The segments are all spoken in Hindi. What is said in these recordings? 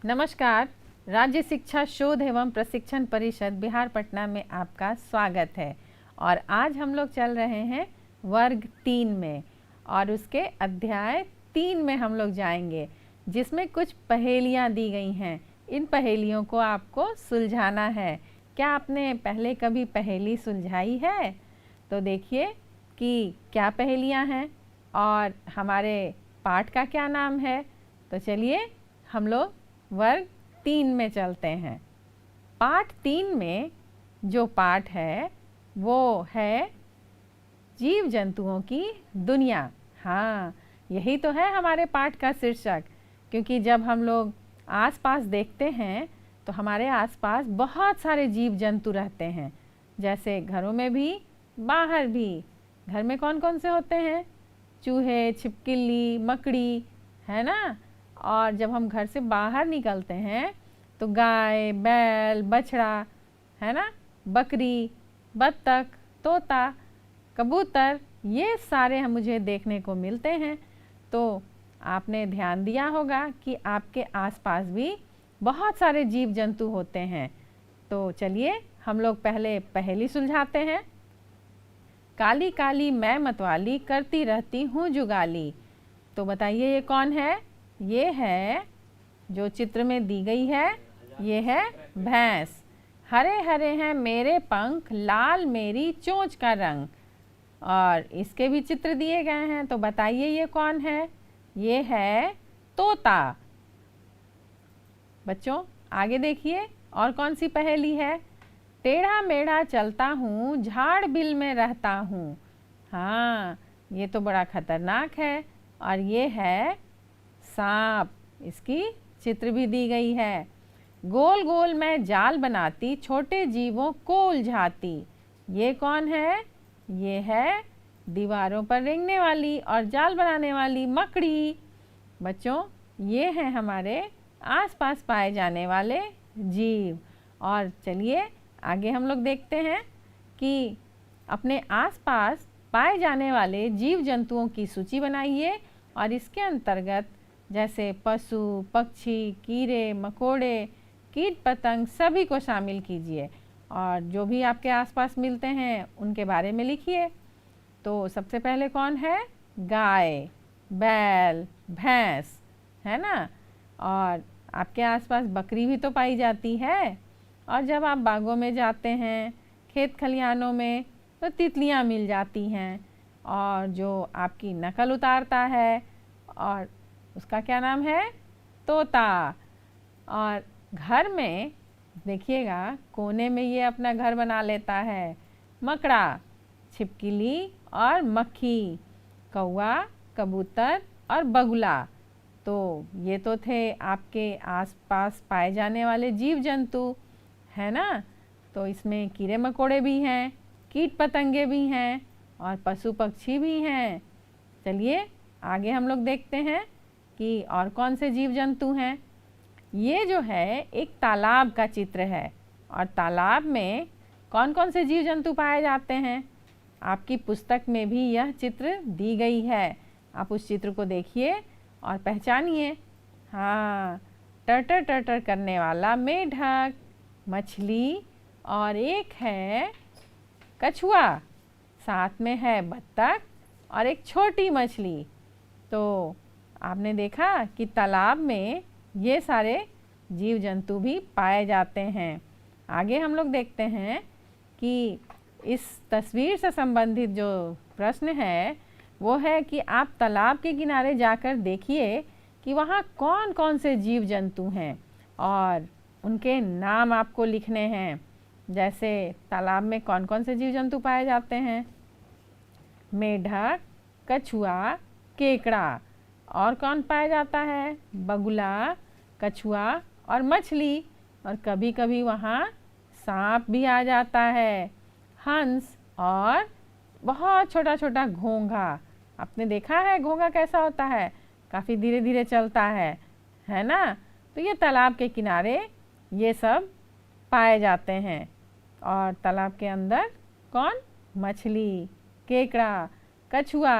नमस्कार। राज्य शिक्षा शोध एवं प्रशिक्षण परिषद बिहार पटना में आपका स्वागत है। और आज हम लोग चल रहे हैं वर्ग 3 में और उसके अध्याय 3 में हम लोग जाएंगे, जिसमें कुछ पहेलियां दी गई हैं। इन पहेलियों को आपको सुलझाना है। क्या आपने पहले कभी पहेली सुलझाई है? तो देखिए कि क्या पहेलियां हैं और हमारे पाठ का क्या नाम है। तो चलिए हम लोग वर्ग 3 में चलते हैं। पाठ 3 में जो पाठ है वो है जीव जंतुओं की दुनिया। हाँ, यही तो है हमारे पाठ का शीर्षक, क्योंकि जब हम लोग आसपास देखते हैं तो हमारे आसपास बहुत सारे जीव जंतु रहते हैं, जैसे घरों में भी बाहर भी। घर में कौन कौन से होते हैं? चूहे, छिपकली, मकड़ी, है ना। और जब हम घर से बाहर निकलते हैं तो गाय, बैल, बछड़ा, है ना, बकरी, बत्तख, तोता, कबूतर, ये सारे हम मुझे देखने को मिलते हैं। तो आपने ध्यान दिया होगा कि आपके आसपास भी बहुत सारे जीव जंतु होते हैं। तो चलिए हम लोग पहले पहेली सुलझाते हैं। काली काली मैं मतवाली, करती रहती हूँ जुगाली। तो बताइए ये कौन है? ये है, जो चित्र में दी गई है, ये है भैंस। हरे हरे हैं मेरे पंख, लाल मेरी चोंच का रंग। और इसके भी चित्र दिए गए हैं, तो बताइए ये कौन है? ये है तोता। बच्चों आगे देखिए और कौन सी पहेली है। टेढ़ा मेढ़ा चलता हूँ, झाड़ बिल में रहता हूँ। हाँ, ये तो बड़ा खतरनाक है। और ये है सांप। इसकी चित्र भी दी गई है। गोल गोल मैं जाल बनाती, छोटे जीवों को उलझाती। ये कौन है? ये है दीवारों पर रेंगने वाली और जाल बनाने वाली मकड़ी। बच्चों ये हैं हमारे आसपास पाए जाने वाले जीव। और चलिए आगे हम लोग देखते हैं कि अपने आसपास पाए जाने वाले जीव जंतुओं की सूची बनाइए और इसके अंतर्गत जैसे पशु, पक्षी, कीड़े मकोड़े, कीट पतंग सभी को शामिल कीजिए और जो भी आपके आसपास मिलते हैं उनके बारे में लिखिए। तो सबसे पहले कौन है? गाय, बैल, भैंस, है ना। और आपके आसपास बकरी भी तो पाई जाती है। और जब आप बागों में जाते हैं, खेत खलिहानों में, तो तितलियां मिल जाती हैं। और जो आपकी नकल उतारता है, और उसका क्या नाम है? तोता। और घर में देखिएगा कोने में ये अपना घर बना लेता है मकड़ा, छिपकली और मक्खी, कौवा, कबूतर और बगुला। तो ये तो थे आपके आसपास पाए जाने वाले जीव जंतु, है ना। तो इसमें कीड़े मकोड़े भी हैं, कीट पतंगे भी हैं और पशु पक्षी भी हैं। चलिए आगे हम लोग देखते हैं कि और कौन से जीव जंतु हैं। ये जो है एक तालाब का चित्र है और तालाब में कौन कौन से जीव जंतु पाए जाते हैं, आपकी पुस्तक में भी यह चित्र दी गई है। आप उस चित्र को देखिए और पहचानिए। हाँ, टर्टर टर्टर करने वाला मेढक, मछली, और एक है कछुआ, साथ में है बत्तख और एक छोटी मछली। तो आपने देखा कि तालाब में ये सारे जीव जंतु भी पाए जाते हैं। आगे हम लोग देखते हैं कि इस तस्वीर से संबंधित जो प्रश्न है वो है कि आप तालाब के किनारे जाकर देखिए कि वहाँ कौन कौन से जीव जंतु हैं और उनके नाम आपको लिखने हैं। जैसे तालाब में कौन कौन से जीव जंतु पाए जाते हैं? मेढक, कछुआ, केकड़ा। और कौन पाया जाता है? बगुला, कछुआ और मछली। और कभी कभी वहाँ सांप भी आ जाता है, हंस और बहुत छोटा छोटा घोंघा। आपने देखा है घोंघा कैसा होता है? काफ़ी धीरे धीरे चलता है ना। तो ये तालाब के किनारे ये सब पाए जाते हैं। और तालाब के अंदर कौन? मछली, केकड़ा, कछुआ,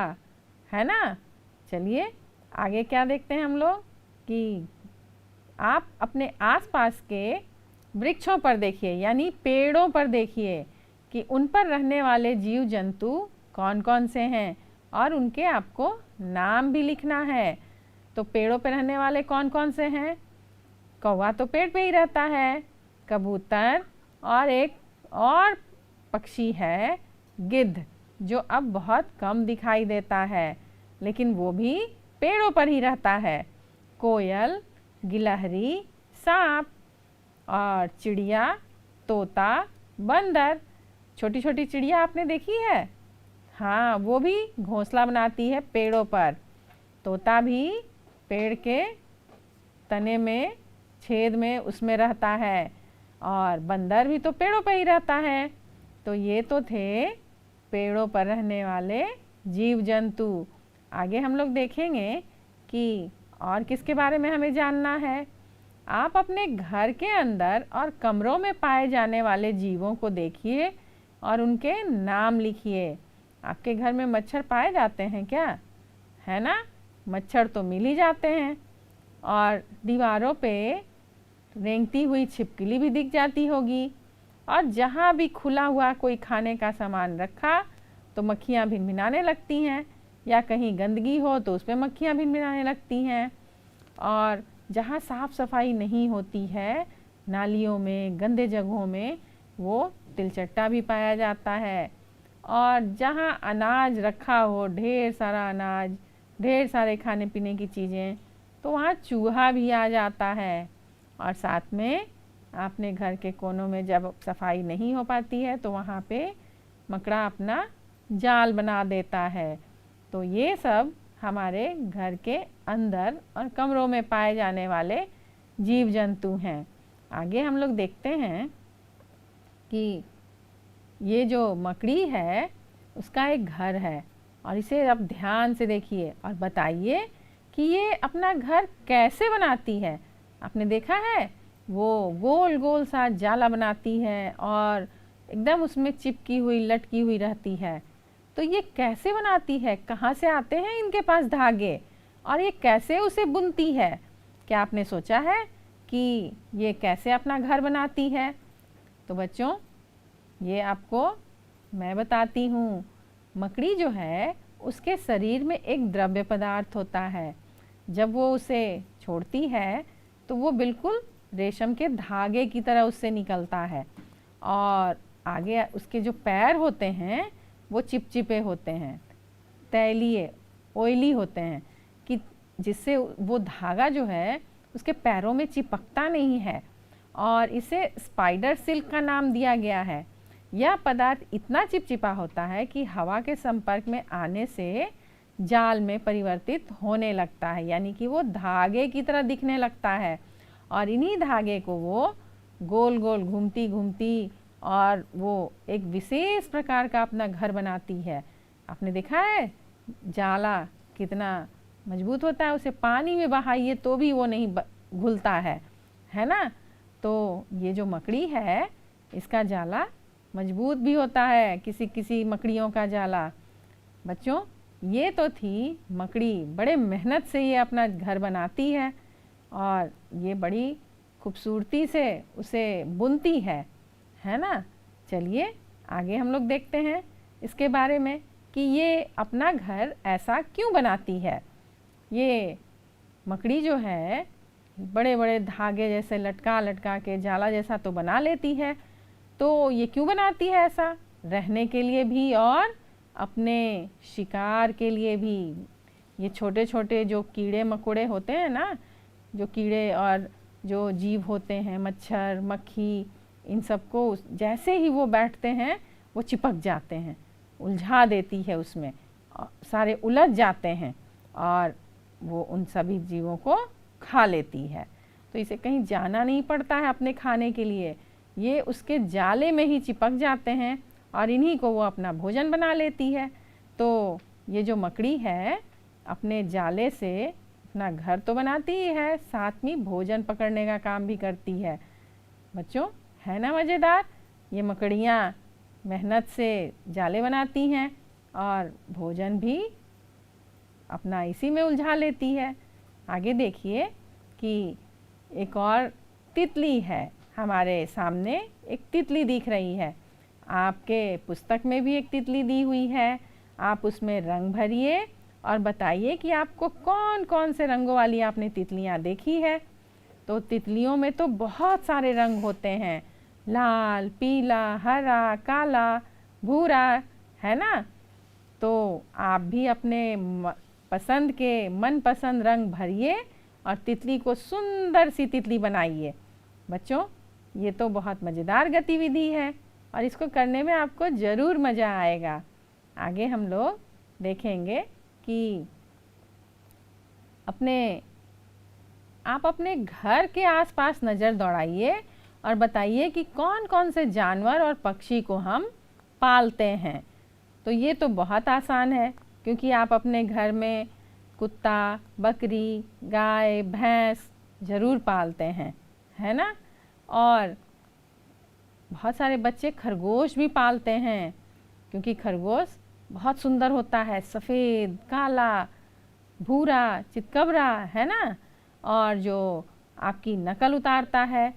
है ना। चलिए आगे क्या देखते हैं हम लोग कि आप अपने आसपास के वृक्षों पर देखिए, यानी पेड़ों पर देखिए कि उन पर रहने वाले जीव जंतु कौन कौन से हैं और उनके आपको नाम भी लिखना है। तो पेड़ों पर रहने वाले कौन कौन से हैं? कौवा तो पेड़ पे ही रहता है, कबूतर, और एक और पक्षी है गिद्ध, जो अब बहुत कम दिखाई देता है लेकिन वो भी पेड़ों पर ही रहता है। कोयल, गिलहरी, सांप और चिड़िया, तोता, बंदर। छोटी छोटी चिड़िया आपने देखी है? हाँ, वो भी घोंसला बनाती है पेड़ों पर। तोता भी पेड़ के तने में, छेद में, उसमें रहता है, और बंदर भी तो पेड़ों पर ही रहता है। तो ये तो थे पेड़ों पर रहने वाले जीव जंतु। आगे हम लोग देखेंगे कि और किसके बारे में हमें जानना है। आप अपने घर के अंदर और कमरों में पाए जाने वाले जीवों को देखिए और उनके नाम लिखिए। आपके घर में मच्छर पाए जाते हैं क्या? है ना? मच्छर तो मिल ही जाते हैं, और दीवारों पे रेंगती हुई छिपकली भी दिख जाती होगी, और जहाँ भी खुला हुआ कोई खाने का सामान रखा तो मक्खियाँ भिनभिनाने लगती हैं, या कहीं गंदगी हो तो उस पर मक्खियाँ भिनभिनाने लगती हैं। और जहाँ साफ़ सफाई नहीं होती है, नालियों में, गंदे जगहों में, वो तिलचट्टा भी पाया जाता है। और जहाँ अनाज रखा हो, ढेर सारा अनाज, ढेर सारे खाने पीने की चीज़ें, तो वहाँ चूहा भी आ जाता है। और साथ में अपने घर के कोनों में जब सफाई नहीं हो पाती है तो वहाँ पे मकड़ा अपना जाल बना देता है। तो ये सब हमारे घर के अंदर और कमरों में पाए जाने वाले जीव जंतु हैं। आगे हम लोग देखते हैं कि ये जो मकड़ी है उसका एक घर है, और इसे अब ध्यान से देखिए और बताइए कि ये अपना घर कैसे बनाती है। आपने देखा है? वो गोल गोल सा जाला बनाती है और एकदम उसमें चिपकी हुई, लटकी हुई रहती है। तो ये कैसे बनाती है? कहाँ से आते हैं इनके पास धागे, और ये कैसे उसे बुनती है? क्या आपने सोचा है कि ये कैसे अपना घर बनाती है? तो बच्चों, ये आपको मैं बताती हूँ। मकड़ी जो है उसके शरीर में एक द्रव्य पदार्थ होता है। जब वो उसे छोड़ती है तो वो बिल्कुल रेशम के धागे की तरह उससे निकलता है, और आगे उसके जो पैर होते हैं वो चिपचिपे होते हैं, तैलीय, ऑयली होते हैं, कि जिससे वो धागा जो है उसके पैरों में चिपकता नहीं है, और इसे स्पाइडर सिल्क का नाम दिया गया है। यह पदार्थ इतना चिपचिपा होता है कि हवा के संपर्क में आने से जाल में परिवर्तित होने लगता है, यानी कि वो धागे की तरह दिखने लगता है। और इन्हीं धागे को वो गोल गोल घूमती घूमती और वो एक विशेष प्रकार का अपना घर बनाती है। आपने देखा है जाला कितना मजबूत होता है, उसे पानी में बहाइए तो भी वो नहीं घुलता है ना? तो ये जो मकड़ी है इसका जाला मजबूत भी होता है, किसी किसी मकड़ियों का जाला। बच्चों, ये तो थी मकड़ी, बड़े मेहनत से ये अपना घर बनाती है और ये बड़ी खूबसूरती से उसे बुनती है ना? चलिए आगे हम लोग देखते हैं इसके बारे में कि ये अपना घर ऐसा क्यों बनाती है। ये मकड़ी जो है बड़े बड़े धागे जैसे लटका लटका के जाला जैसा तो बना लेती है, तो ये क्यों बनाती है ऐसा? रहने के लिए भी और अपने शिकार के लिए भी। ये छोटे छोटे जो कीड़े मकोड़े होते हैं ना, जो कीड़े और जो जीव होते हैं, मच्छर, मक्खी, इन सबको जैसे ही वो बैठते हैं वो चिपक जाते हैं, उलझा देती है उसमें, सारे उलझ जाते हैं और वो उन सभी जीवों को खा लेती है। तो इसे कहीं जाना नहीं पड़ता है अपने खाने के लिए, ये उसके जाले में ही चिपक जाते हैं और इन्हीं को वो अपना भोजन बना लेती है। तो ये जो मकड़ी है अपने जाले से अपना घर तो बनाती ही है, साथ में भोजन पकड़ने का काम भी करती है। बच्चों, है ना मज़ेदार? ये मकड़ियाँ मेहनत से जाले बनाती हैं और भोजन भी अपना इसी में उलझा लेती है। आगे देखिए कि एक और तितली है, हमारे सामने एक तितली दिख रही है। आपके पुस्तक में भी एक तितली दी हुई है। आप उसमें रंग भरिए और बताइए कि आपको कौन कौन से रंगों वाली आपने तितलियाँ देखी है। तो तितलियों में तो बहुत सारे रंग होते हैं, लाल, पीला, हरा, काला, भूरा, है ना। तो आप भी अपने पसंद के मनपसंद रंग भरिए और तितली को सुंदर सी तितली बनाइए। बच्चों, ये तो बहुत मज़ेदार गतिविधि है और इसको करने में आपको ज़रूर मज़ा आएगा। आगे हम लोग देखेंगे कि आप अपने घर के आसपास नज़र दौड़ाइए और बताइए कि कौन कौन से जानवर और पक्षी को हम पालते हैं। तो ये तो बहुत आसान है, क्योंकि आप अपने घर में कुत्ता, बकरी, गाय, भैंस ज़रूर पालते हैं, है ना। और बहुत सारे बच्चे खरगोश भी पालते हैं, क्योंकि खरगोश बहुत सुंदर होता है, सफ़ेद, काला, भूरा, चितकबरा, है ना। और जो आपकी नकल उतारता है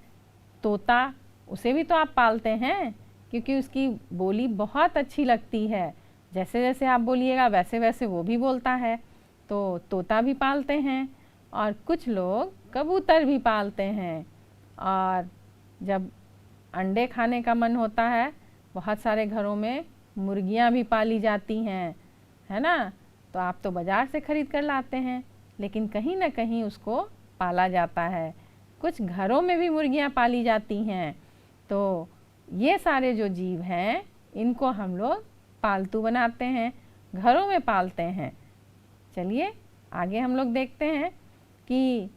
तोता, उसे भी तो आप पालते हैं, क्योंकि उसकी बोली बहुत अच्छी लगती है। जैसे जैसे आप बोलिएगा वैसे वैसे वो भी बोलता है। तो तोता भी पालते हैं। और कुछ लोग कबूतर भी पालते हैं। और जब अंडे खाने का मन होता है, बहुत सारे घरों में मुर्गियां भी पाली जाती हैं, है ना। तो आप तो बाज़ार से ख़रीद कर लाते हैं, लेकिन कहीं ना कहीं उसको पाला जाता है। कुछ घरों में भी मुर्गियां पाली जाती हैं। तो ये सारे जो जीव हैं, इनको हम लोग पालतू बनाते हैं, घरों में पालते हैं। चलिए आगे हम लोग देखते हैं कि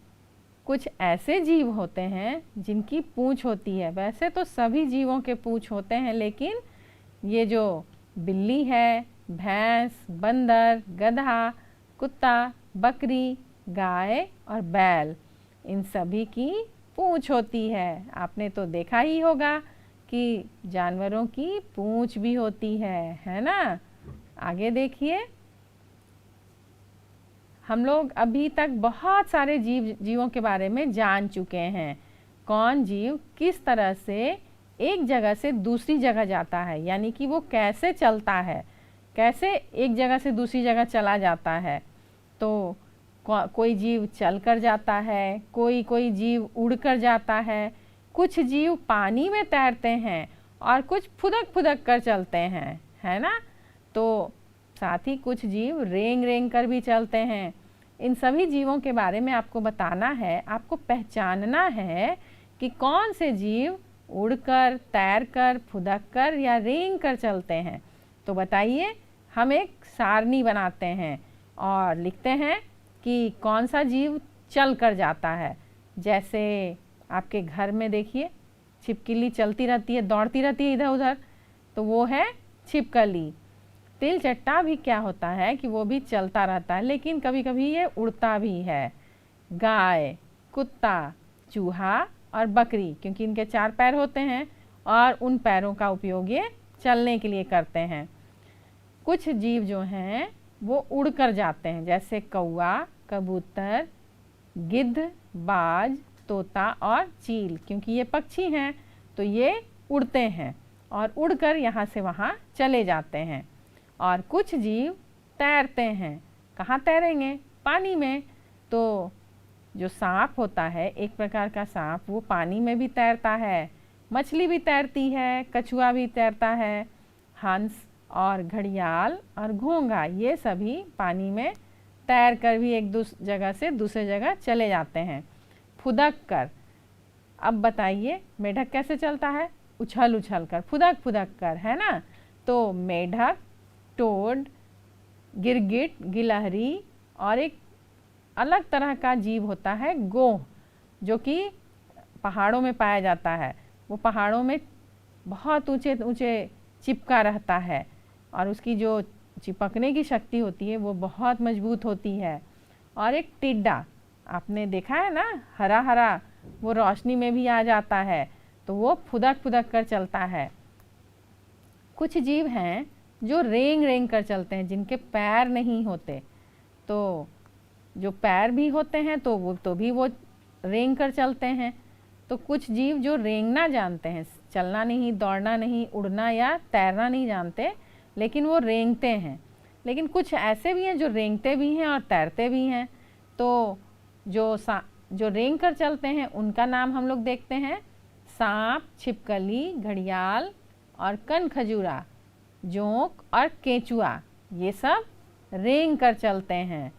कुछ ऐसे जीव होते हैं जिनकी पूँछ होती है। वैसे तो सभी जीवों के पूँछ होते हैं, लेकिन ये जो बिल्ली है, भैंस, बंदर, गधा, कुत्ता, बकरी, गाय और बैल, इन सभी की पूँछ होती है। आपने तो देखा ही होगा कि जानवरों की पूँछ भी होती है ना। आगे देखिए, हम लोग अभी तक बहुत सारे जीवों के बारे में जान चुके हैं। कौन जीव किस तरह से एक जगह से दूसरी जगह जाता है, यानी कि वो कैसे चलता है, कैसे एक जगह से दूसरी जगह चला जाता है। तो कोई जीव चल कर जाता है, कोई जीव उड़ कर जाता है, कुछ जीव पानी में तैरते हैं और कुछ फुदक फुदक कर चलते हैं, है ना। तो साथ ही कुछ जीव रेंग रेंग कर भी चलते हैं। इन सभी जीवों के बारे में आपको बताना है, आपको पहचानना है कि कौन से जीव उड़कर, तैरकर, फुदक कर या रेंग कर चलते हैं। तो बताइए, हम एक सारणी बनाते हैं और लिखते हैं कि कौन सा जीव चल कर जाता है। जैसे आपके घर में देखिए, छिपकली चलती रहती है, दौड़ती रहती है इधर उधर, तो वो है छिपकली। तिलचट्टा भी क्या होता है कि वो भी चलता रहता है, लेकिन कभी कभी ये उड़ता भी है। गाय, कुत्ता, चूहा और बकरी, क्योंकि इनके 4 पैर होते हैं और उन पैरों का उपयोग ये चलने के लिए करते हैं। कुछ जीव जो हैं वो उड़ कर जाते हैं, जैसे कौआ, कबूतर, गिद्ध, बाज, तोता और चील। क्योंकि ये पक्षी हैं तो ये उड़ते हैं और उड़कर यहाँ से वहाँ चले जाते हैं। और कुछ जीव तैरते हैं। कहाँ तैरेंगे? पानी में। तो जो सांप होता है, एक प्रकार का सांप, वो पानी में भी तैरता है, मछली भी तैरती है, कछुआ भी तैरता है, हंस और घड़ियाल और घोंघा, ये सभी पानी में तैर कर भी एक जगह से दूसरे जगह चले जाते हैं, फुदक कर। अब बताइए, मेढक कैसे चलता है? उछल उछल कर, फुदक फुदक कर, है ना। तो मेढक, टोड, गिरगिट, गिलहरी और एक अलग तरह का जीव होता है गोह, जो कि पहाड़ों में पाया जाता है। वो पहाड़ों में बहुत ऊंचे ऊंचे चिपका रहता है और उसकी जो चिपकने की शक्ति होती है वो बहुत मजबूत होती है। और एक टिड्डा, आपने देखा है ना, हरा हरा, वो रोशनी में भी आ जाता है, तो वो फुदक फुदक कर चलता है। कुछ जीव हैं जो रेंग रेंग कर चलते हैं, जिनके पैर नहीं होते। तो जो पैर भी होते हैं तो वो रेंग कर चलते हैं। तो कुछ जीव जो रेंगना जानते हैं, चलना नहीं, दौड़ना नहीं, उड़ना या तैरना नहीं जानते, लेकिन वो रेंगते हैं। लेकिन कुछ ऐसे भी हैं जो रेंगते भी हैं और तैरते भी हैं। तो जो रेंग कर चलते हैं उनका नाम हम लोग देखते हैं सांप, छिपकली, घड़ियाल और कनखजूरा, जोंक और केंचुआ, ये सब रेंग कर चलते हैं।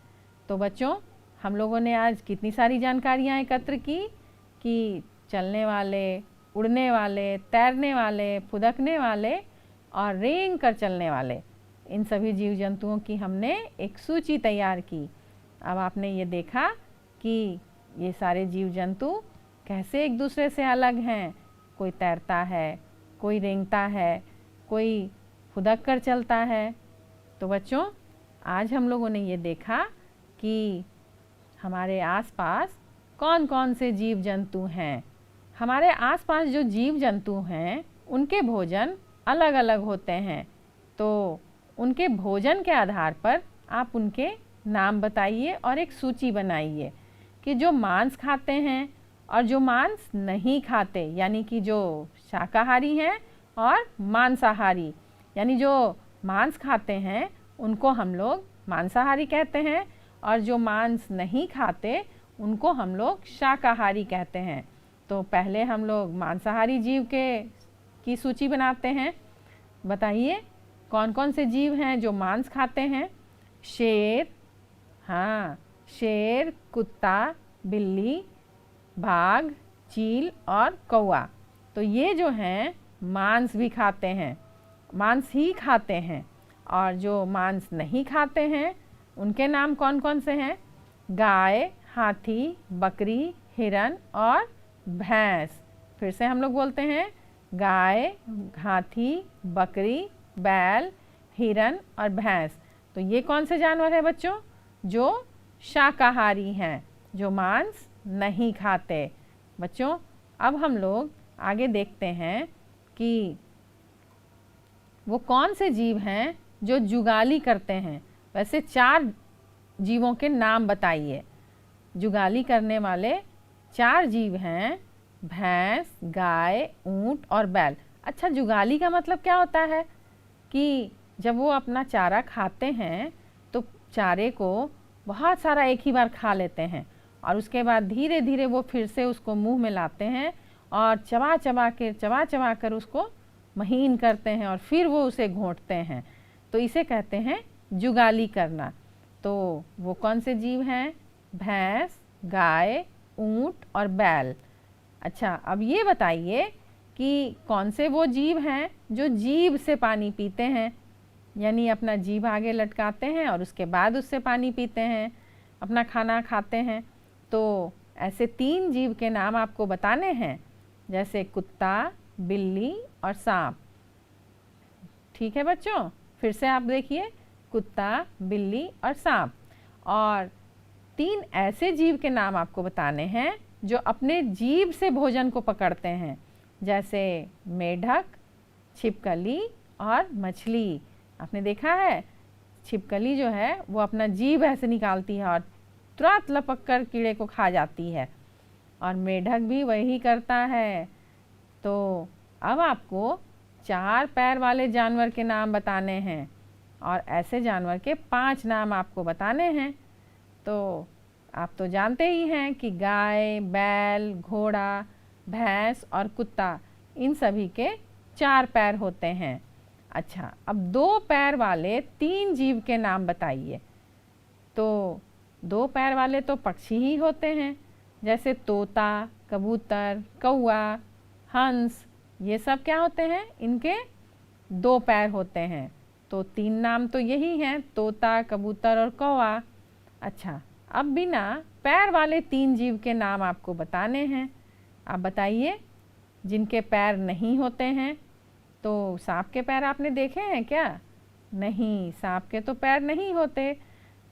तो बच्चों, हम लोगों ने आज कितनी सारी जानकारियाँ एकत्र की कि चलने वाले, उड़ने वाले, तैरने वाले, फुदकने वाले और रेंग कर चलने वाले, इन सभी जीव जंतुओं की हमने एक सूची तैयार की। अब आपने ये देखा कि ये सारे जीव जंतु कैसे एक दूसरे से अलग हैं। कोई तैरता है, कोई रेंगता है, कोई फुदक कर चलता है। तो बच्चों, आज हम लोगों ने ये देखा कि हमारे आसपास कौन कौन से जीव जंतु हैं। हमारे आसपास जो जीव जंतु हैं उनके भोजन अलग अलग होते हैं। तो उनके भोजन के आधार पर आप उनके नाम बताइए और एक सूची बनाइए कि जो मांस खाते हैं और जो मांस नहीं खाते, यानी कि जो शाकाहारी हैं और मांसाहारी, यानी जो मांस खाते हैं उनको हम लोग मांसाहारी कहते हैं और जो मांस नहीं खाते उनको हम लोग शाकाहारी कहते हैं। तो पहले हम लोग मांसाहारी जीव की सूची बनाते हैं। बताइए कौन कौन से जीव हैं जो मांस खाते हैं। शेर, हाँ, शेर, कुत्ता, बिल्ली, बाघ, चील और कौवा। तो ये जो हैं मांस भी खाते हैं, मांस ही खाते हैं। और जो मांस नहीं खाते हैं उनके नाम कौन कौन से हैं? गाय, हाथी, बकरी, हिरन और भैंस। फिर से हम लोग बोलते हैं, गाय, हाथी, बकरी, बैल, हिरन और भैंस। तो ये कौन से जानवर हैं बच्चों? जो शाकाहारी हैं, जो मांस नहीं खाते। बच्चों, अब हम लोग आगे देखते हैं कि वो कौन से जीव हैं जो जुगाली करते हैं। वैसे 4 जीवों के नाम बताइए। जुगाली करने वाले 4 जीव हैं, भैंस, गाय, ऊंट और बैल। अच्छा, जुगाली का मतलब क्या होता है कि जब वो अपना चारा खाते हैं तो चारे को बहुत सारा एक ही बार खा लेते हैं और उसके बाद धीरे धीरे वो फिर से उसको मुंह में लाते हैं और चबा चबा कर उसको महीन करते हैं और फिर वो उसे घोंटते हैं। तो इसे कहते हैं जुगाली करना। तो वो कौन से जीव हैं? भैंस, गाय, ऊंट और बैल। अच्छा, अब ये बताइए कि कौन से वो जीव हैं जो जीभ से पानी पीते हैं, यानी अपना जीभ आगे लटकाते हैं और उसके बाद उससे पानी पीते हैं, अपना खाना खाते हैं। तो ऐसे 3 जीव के नाम आपको बताने हैं, जैसे कुत्ता, बिल्ली और सांप। ठीक है बच्चों, फिर से आप देखिए, कुत्ता, बिल्ली और सांप। और 3 ऐसे जीव के नाम आपको बताने हैं जो अपने जीभ से भोजन को पकड़ते हैं, जैसे मेढक, छिपकली और मछली। आपने देखा है, छिपकली जो है वो अपना जीभ ऐसे निकालती है और तुरंत लपक कर कीड़े को खा जाती है, और मेढक भी वही करता है। तो अब आपको 4 पैर वाले जानवर के नाम बताने हैं और ऐसे जानवर के 5 नाम आपको बताने हैं। तो आप तो जानते ही हैं कि गाय, बैल, घोड़ा, भैंस और कुत्ता, इन सभी के 4 पैर होते हैं। अच्छा, अब 2 पैर वाले 3 जीव के नाम बताइए। तो 2 पैर वाले तो पक्षी ही होते हैं, जैसे तोता, कबूतर, कौवा, हंस। ये सब क्या होते हैं? इनके 2 पैर होते हैं। तो 3 नाम तो यही हैं, तोता, कबूतर और कौवा। अच्छा, अब बिना पैर वाले 3 जीव के नाम आपको बताने हैं। आप बताइए, जिनके पैर नहीं होते हैं। तो सांप के पैर आपने देखे हैं क्या? नहीं, सांप के तो पैर नहीं होते।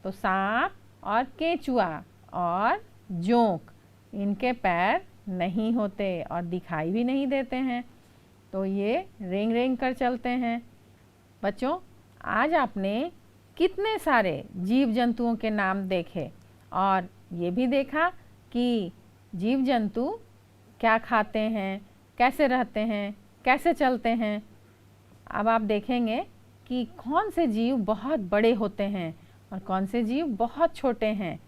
तो सांप और केंचुआ और जोंक, इनके पैर नहीं होते और दिखाई भी नहीं देते हैं। तो ये रेंग रेंग कर चलते हैं। बच्चों, आज आपने कितने सारे जीव जंतुओं के नाम देखे और ये भी देखा कि जीव जंतु क्या खाते हैं, कैसे रहते हैं, कैसे चलते हैं। अब आप देखेंगे कि कौन से जीव बहुत बड़े होते हैं और कौन से जीव बहुत छोटे हैं।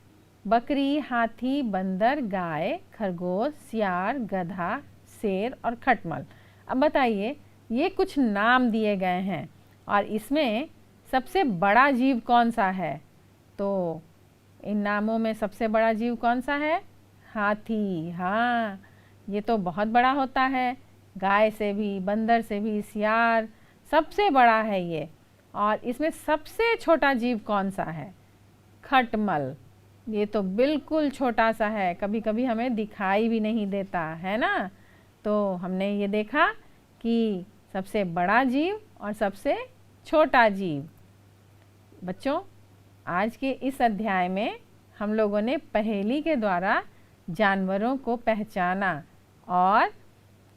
बकरी, हाथी, बंदर, गाय, खरगोश, सियार, गधा, शेर और खटमल। अब बताइए, ये कुछ नाम दिए गए हैं और इसमें सबसे बड़ा जीव कौन सा है? तो इन नामों में सबसे बड़ा जीव कौन सा है? हाथी। हाँ, ये तो बहुत बड़ा होता है, गाय से भी, बंदर से भी, सियार सबसे बड़ा है ये। और इसमें सबसे छोटा जीव कौन सा है? खटमल। ये तो बिल्कुल छोटा सा है, कभी कभी हमें दिखाई भी नहीं देता है ना। तो हमने ये देखा कि सबसे बड़ा जीव और सबसे छोटा जीव। बच्चों, आज के इस अध्याय में हम लोगों ने पहेली के द्वारा जानवरों को पहचाना और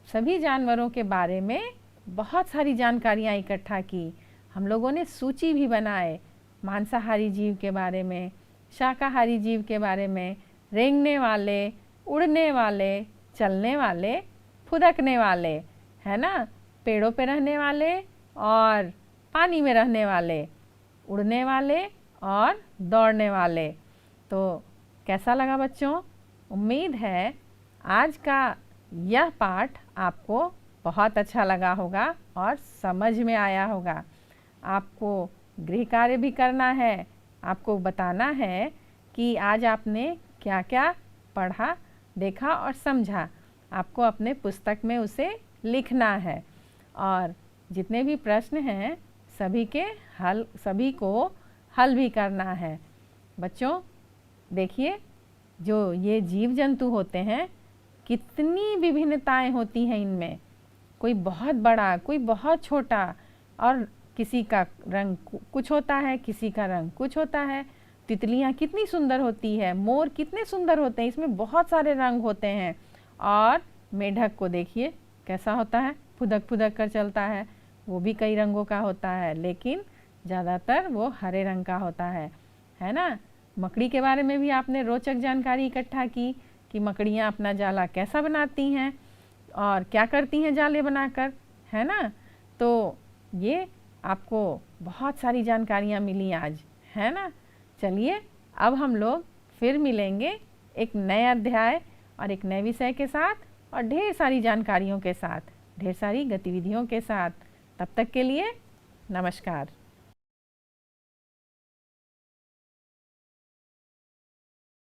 सभी जानवरों के बारे में बहुत सारी जानकारियाँ इकट्ठा की। हम लोगों ने सूची भी बनाए, मांसाहारी जीव के बारे में, शाकाहारी जीव के बारे में, रेंगने वाले, उड़ने वाले, चलने वाले, फुदकने वाले, है ना, पेड़ों पे रहने वाले और पानी में रहने वाले, उड़ने वाले और दौड़ने वाले। तो कैसा लगा बच्चों? उम्मीद है आज का यह पाठ आपको बहुत अच्छा लगा होगा और समझ में आया होगा। आपको गृह कार्य भी करना है, आपको बताना है कि आज आपने क्या क्या पढ़ा, देखा और समझा। आपको अपने पुस्तक में उसे लिखना है और जितने भी प्रश्न हैं सभी को हल भी करना है। बच्चों देखिए, जो ये जीव जंतु होते हैं, कितनी विभिन्नताएं होती हैं इनमें। कोई बहुत बड़ा, कोई बहुत छोटा, और किसी का रंग कुछ होता है, किसी का रंग कुछ होता है। तितलियां कितनी सुंदर होती है, मोर कितने सुंदर होते हैं, इसमें बहुत सारे रंग होते हैं। और मेढक को देखिए कैसा होता है, फुदक फुदक कर चलता है, वो भी कई रंगों का होता है, लेकिन ज़्यादातर वो हरे रंग का होता है ना। मकड़ी के बारे में भी आपने रोचक जानकारी इकट्ठा की कि मकड़ियाँ अपना जाला कैसा बनाती हैं और क्या करती हैं जाले बनाकर, है ना। तो ये आपको बहुत सारी जानकारियाँ मिली आज, है ना। चलिए, अब हम लोग फिर मिलेंगे एक नए अध्याय और एक नए विषय के साथ और ढेर सारी जानकारियों के साथ, ढेर सारी गतिविधियों के साथ। तब तक के लिए नमस्कार।